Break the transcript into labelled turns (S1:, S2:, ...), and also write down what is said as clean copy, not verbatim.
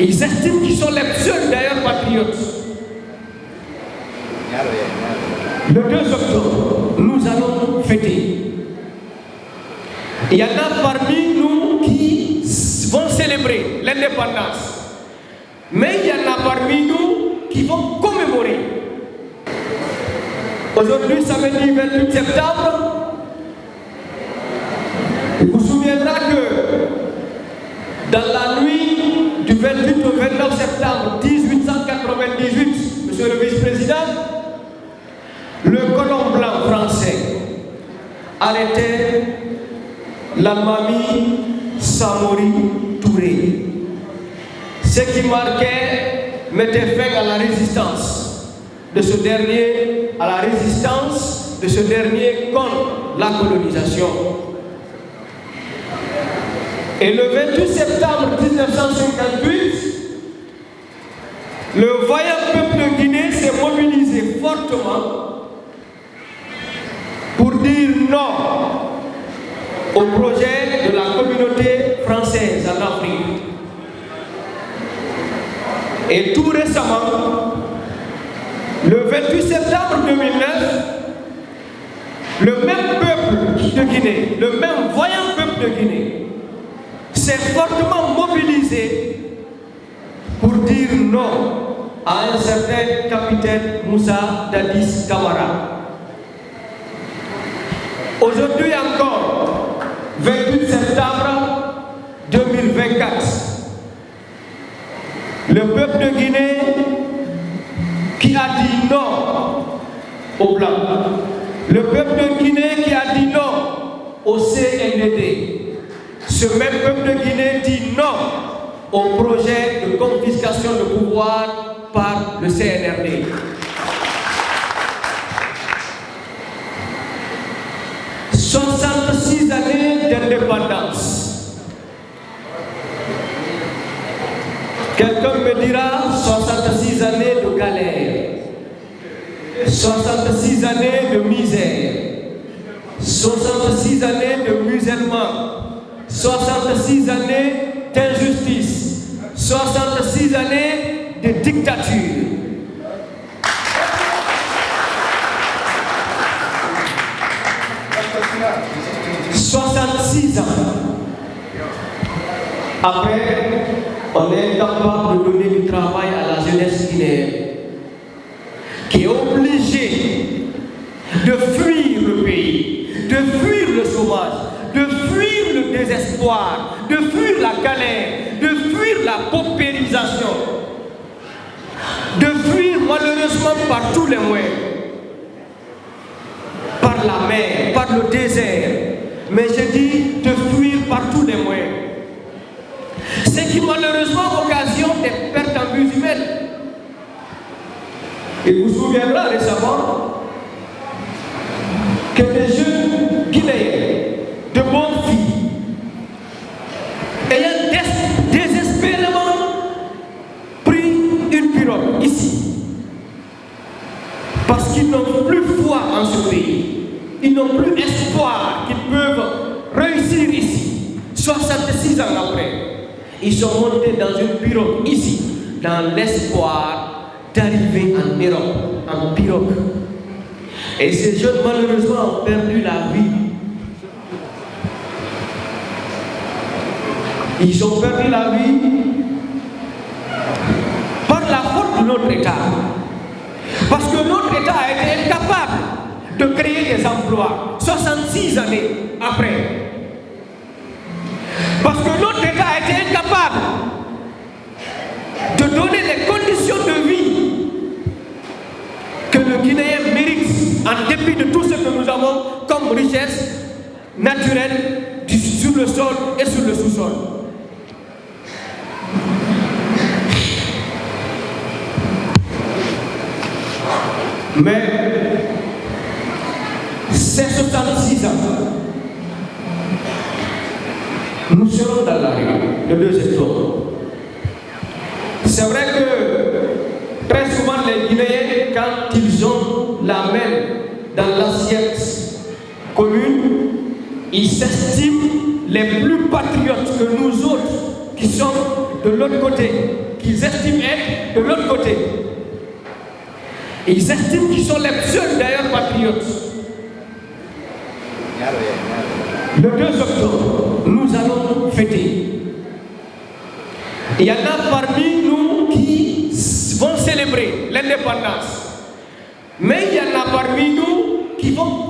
S1: Ils estiment qu'ils sont les seuls d'ailleurs patriotes. Le 2 octobre, nous allons fêter. Il y en a parmi nous qui vont célébrer l'indépendance. Mais il y en a parmi nous qui vont commémorer. Aujourd'hui, samedi 28 septembre, il vous souviendra que dans la nuit du 28 au 29 septembre 1898, monsieur le vice-président, le colon blanc français arrêtait l'Almami Samori Touré. Ce qui mettait fin à la résistance de ce dernier, contre la colonisation. Et le 28 septembre 1958, le vaillant peuple de Guinée s'est mobilisé fortement pour dire non au projet de la communauté française en Afrique. Et tout récemment, le 28 septembre 2009, le même peuple de Guinée, le même vaillant peuple de Guinée, s'est fortement mobilisé pour dire non à un certain capitaine Moussa Dadis Camara. Aujourd'hui encore, 28 septembre 2024, le peuple de Guinée qui a dit non au Blanc, le peuple de Guinée qui a dit non au CNDD, ce même peuple de Guinée dit non au projet de confiscation de pouvoir par le CNRD. « 66 années d'indépendance. Quelqu'un me dira 66 années de galère, 66 années de misère, 66 années de musulmans, 66 années d'injustice, 66 années de dictature. « 66 ans. Après, on est incapable de donner du travail à la jeunesse guinéenne, qui est obligée de fuir le pays, de fuir le chômage, de fuir le désespoir, de fuir la galère, de fuir la paupérisation, de fuir malheureusement par tous les moyens, par la mer, par le désert, mais je dis de fuir par tous les moyens. Ce qui malheureusement occasionne des pertes en vies humaines. Il vous souviendra récemment que des jeunes Guinéens, de bonnes filles, ayant désespérément pris une pirogue ici, parce qu'ils n'ont plus foi en ce pays, ils n'ont plus espoir qu'ils peuvent réussir ici, 66 ans après. Ils sont montés dans une pirogue ici, dans l'espoir d'arriver en Europe, en pirogue. Et ces jeunes malheureusement ont perdu la vie. Ils ont perdu la vie par la faute de notre État. Parce que notre État a été incapable de créer des emplois 66 années après. Parce que notre État a été incapable de donner les conditions de vie que le Guinéen mérite en dépit de tout ce que nous avons comme richesse naturelle sur le sol et sur le sous-sol. Mais ces 66 ans, nous serons dans la rue le 2 octobre. C'est vrai que très souvent les Guinéens, quand ils ont la main dans l'assiette commune, ils s'estiment les plus patriotes que nous autres qui sommes de l'autre côté, qu'ils estiment être de l'autre côté. Ils estiment qu'ils sont les seuls d'ailleurs patriotes. Le 2 octobre, nous allons fêter. Il y en a parmi nous qui vont célébrer l'indépendance. Mais il y en a parmi nous qui vont